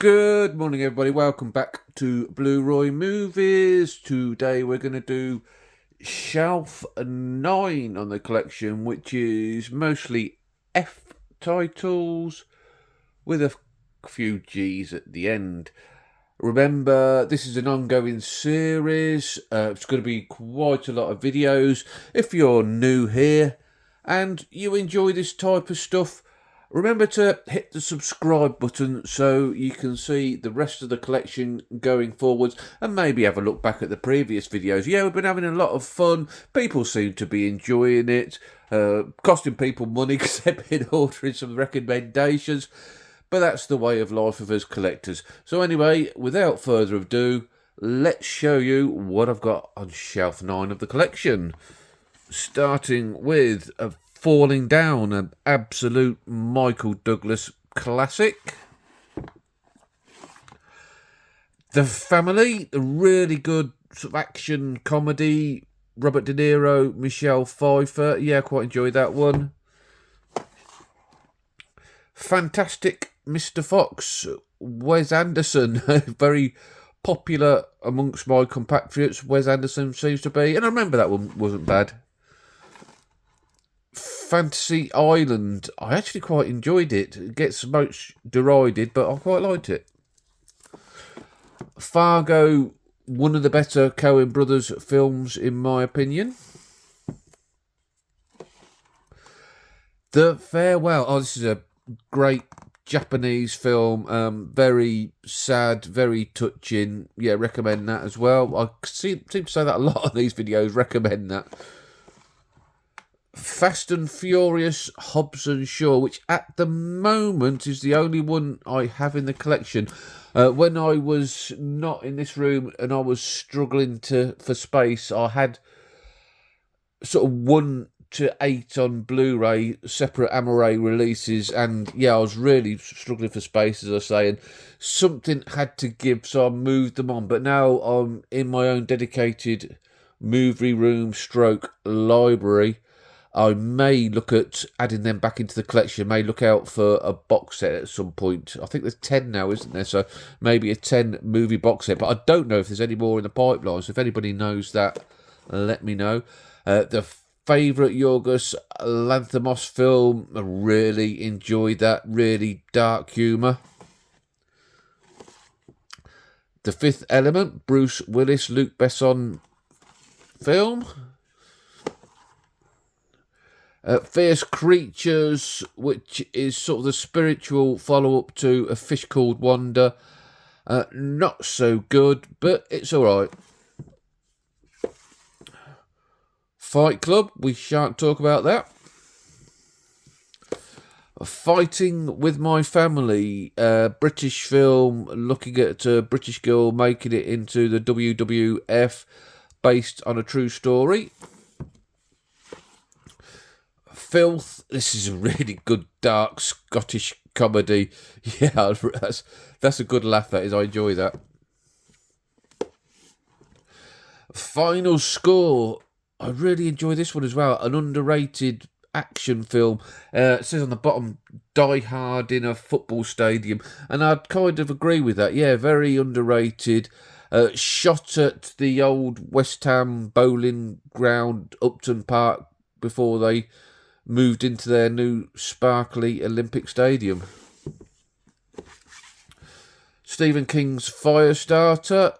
Good morning, everybody. Welcome back to Blu-Roy Movies. Today we're going to do Shelf 9 on the collection, which is mostly F titles with a few G's at the end. Remember, this is an ongoing series. It's going to be quite a lot of videos. If you're new here and you enjoy this type of stuff, remember to hit the subscribe button so you can see the rest of the collection going forwards and maybe have a look back at the previous videos. Yeah, we've been having a lot of fun. People seem to be enjoying it. Costing people money because they've been ordering some recommendations. But that's the way of life of us collectors. So anyway, without further ado, let's show you what I've got on shelf 9 of the collection. Starting with a Falling Down, an absolute Michael Douglas classic. The Family, a really good sort of action comedy. Robert De Niro, Michelle Pfeiffer. Yeah, I quite enjoyed that one. Fantastic Mr. Fox, Wes Anderson, very popular amongst my compatriots. Wes Anderson seems to be, and I remember that one wasn't bad. Fantasy Island, I actually quite enjoyed it. It gets much derided, but I quite liked it. Fargo, one of the better Coen Brothers films in my opinion. The Farewell, oh, this is a great Japanese film, very sad, very touching. Yeah, recommend that as well. I seem to say that a lot of these videos, recommend that. Fast and Furious Hobbs and Shaw, which at the moment is the only one I have in the collection. When I was not in this room and I was struggling for space, I had sort of 1 to 8 on Blu-ray, separate Amore releases, and yeah, I was really struggling for space, as I say, and something had to give, so I moved them on. But now I'm in my own dedicated movie room stroke library. I may look at adding them back into the collection, may look out for a box set at some point. I think there's 10 now, isn't there? So maybe a 10 movie box set, but I don't know if there's any more in the pipeline, so if anybody knows that, let me know. The favourite Yorgos Lanthimos film, I really enjoyed that, really dark humour. The Fifth Element, Bruce Willis, Luc Besson film. Fierce Creatures, which is sort of the spiritual follow-up to A Fish Called Wanda. Not so good, but it's alright. Fight Club, we shan't talk about that. Fighting with My Family, British film looking at a British girl making it into the WWF based on a true story. Filth, this is a really good dark Scottish comedy. Yeah, that's a good laugh, that is. I enjoy that. Final Score, I really enjoy this one as well. An underrated action film. It says on the bottom, Die Hard in a football stadium. And I'd kind of agree with that. Yeah, very underrated. Shot at the old West Ham bowling ground, Upton Park, before they moved into their new sparkly Olympic Stadium. Stephen King's Firestarter.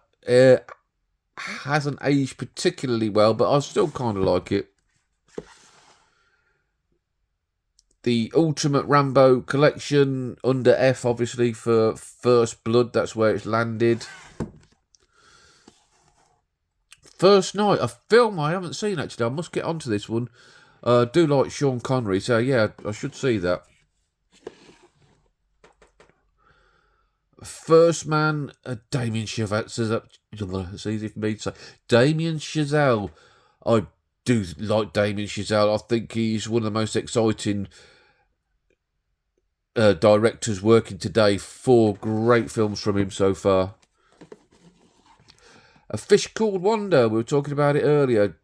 Hasn't aged particularly well, but I still kind of like it. The Ultimate Rambo collection, under F, obviously, for First Blood. That's where it's landed. First Night, a film I haven't seen, actually. I must get onto this one. I do like Sean Connery, so yeah, I should see that. First Man, Damien Chazelle. It's easy for me to say. Damien Chazelle. I do like Damien Chazelle. I think he's one of the most exciting directors working today. 4 great films from him so far. A Fish Called Wanda. We were talking about it earlier.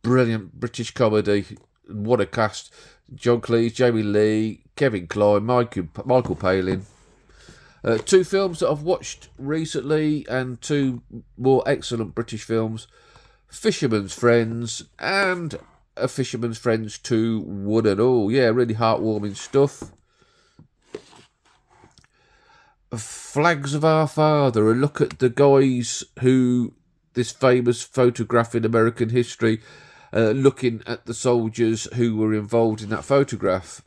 Brilliant British comedy. What a cast. John Cleese, Jamie Lee, Kevin Kline, Michael Palin. Two films that I've watched recently and two more excellent British films. Fisherman's Friends and A Fisherman's Friends 2 Wood and All. Yeah, really heartwarming stuff. Flags of Our Father, a look at the guys who, this famous photograph in American history, looking at the soldiers who were involved in that photograph.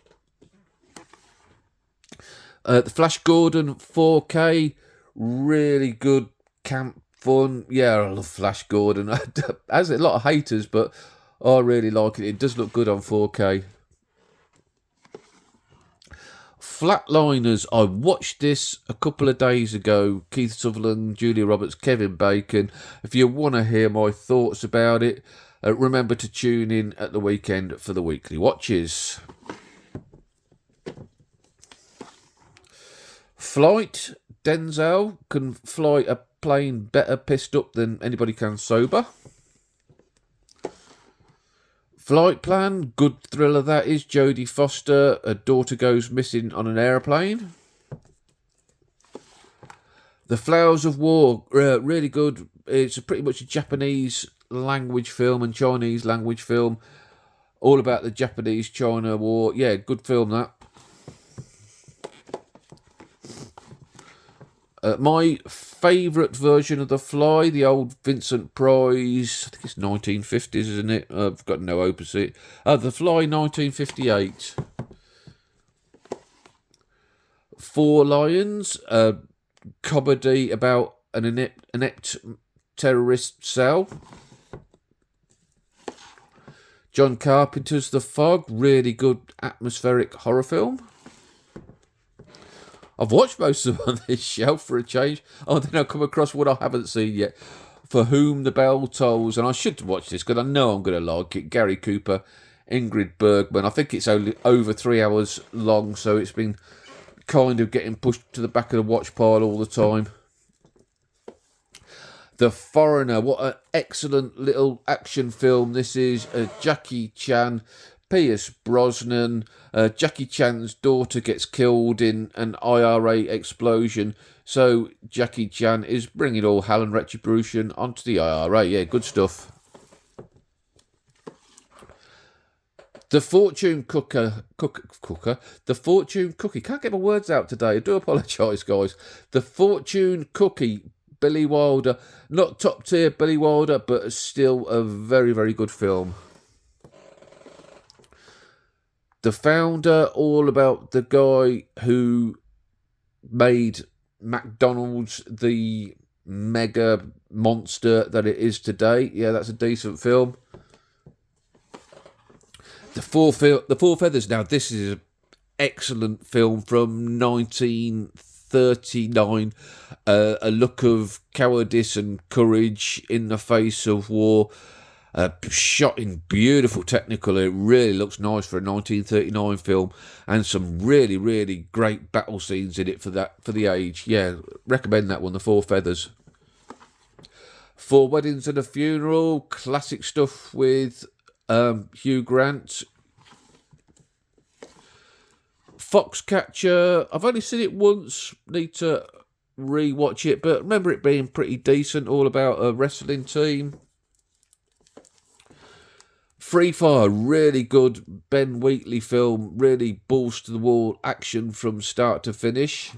The Flash Gordon 4K, really good camp fun. Yeah, I love Flash Gordon. Has a lot of haters, but I really like it. It does look good on 4K. Flatliners, I watched this a couple of days ago. Keith Sutherland, Julia Roberts, Kevin Bacon. If you want to hear my thoughts about it, remember to tune in at the weekend for the weekly watches. Flight, Denzel can fly a plane better pissed up than anybody can sober. Flight Plan, good thriller that is. Jodie Foster, a daughter goes missing on an aeroplane. The Flowers of War, really good. It's pretty much a Japanese language film and Chinese language film. All about the Japanese-China war. Yeah, good film that. My favourite version of The Fly, the old Vincent Price, I think it's 1950s, isn't it? I've got no opposite. The Fly, 1958. Four Lions, a comedy about an inept terrorist cell. John Carpenter's The Fog, really good atmospheric horror film. I've watched most of them on this shelf for a change. Oh, then I'll come across what I haven't seen yet. For Whom the Bell Tolls, and I should watch this because I know I'm going to like it. Gary Cooper, Ingrid Bergman. I think it's only over 3 hours long, so it's been kind of getting pushed to the back of the watch pile all the time. The Foreigner, what an excellent little action film this is. Jackie Chan, Pierce Brosnan. Jackie Chan's daughter gets killed in an IRA explosion, so Jackie Chan is bringing all hell and retribution onto the IRA. Yeah, good stuff. The Fortune Cooker. The Fortune Cookie. Can't get my words out today. I do apologise, guys. The Fortune Cookie. Billy Wilder. Not top tier Billy Wilder, but still a very, very good film. The Founder, all about the guy who made McDonald's the mega monster that it is today. Yeah, that's a decent film. The Four Feathers. Now, this is an excellent film from 1939. A look of cowardice and courage in the face of war. Shot in beautiful technical. It really looks nice for a 1939 film, and some really, really great battle scenes in it for the age. Yeah, recommend that one. The Four Feathers. Four Weddings and a Funeral, classic stuff with Hugh Grant. Foxcatcher, I've only seen it once. Need to re-watch it, but remember it being pretty decent. All about a wrestling team. Free Fire, really good Ben Wheatley film, really balls to the wall action from start to finish.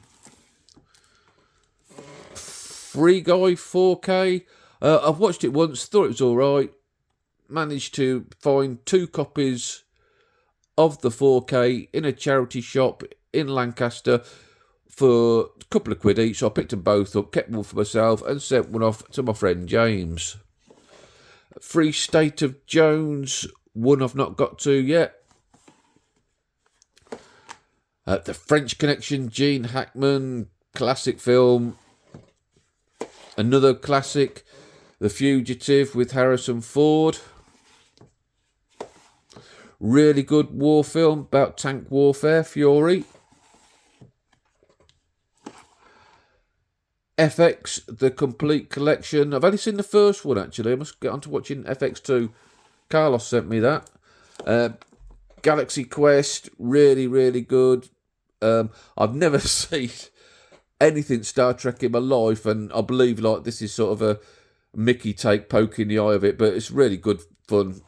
Free Guy 4K, I've watched it once, thought it was alright. Managed to find 2 copies of the 4K in a charity shop in Lancaster for a couple of quid each, so I picked them both up, kept one for myself and sent one off to my friend James. Free State of Jones, one I've not got to yet. The French Connection, Gene Hackman, classic film. Another classic, The Fugitive with Harrison Ford. Really good war film about tank warfare, Fury. FX, The Complete Collection. I've only seen the first one, actually. I must get on to watching FX2. Carlos sent me that. Galaxy Quest, really, really good. I've never seen anything Star Trek in my life, and I believe like this is sort of a Mickey take, poke in the eye of it, but it's really good fun.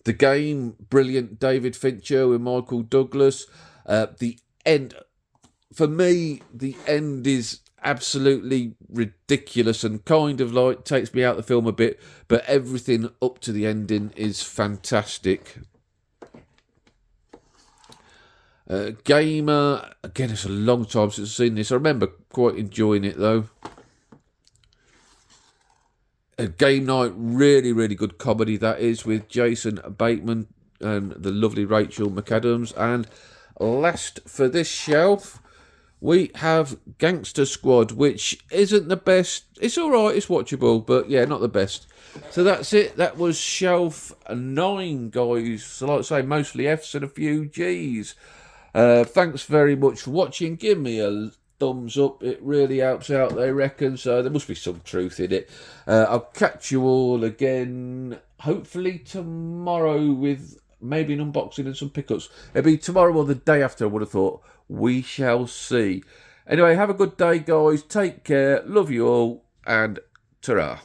The Game, brilliant, David Fincher with Michael Douglas. The end, for me, the end is absolutely ridiculous and kind of like takes me out of the film a bit, but everything up to the ending is fantastic. Gamer, again, it's a long time since I've seen this. I remember quite enjoying it though. Game Night, really, really good comedy that is, with Jason Bateman and the lovely Rachel McAdams. And last for this shelf, we have Gangster Squad, which isn't the best. It's alright, it's watchable, but yeah, not the best. So that's it. That was shelf 9, guys. So like I say, mostly Fs and a few Gs. Thanks very much for watching. Give me a thumbs up, it really helps out, they reckon, so there must be some truth in it. I'll catch you all again hopefully tomorrow with maybe an unboxing and some pickups. It'll be tomorrow or the day after, I would have thought. We shall see. Anyway, have a good day, guys. Take care. Love you all, and ta-ra.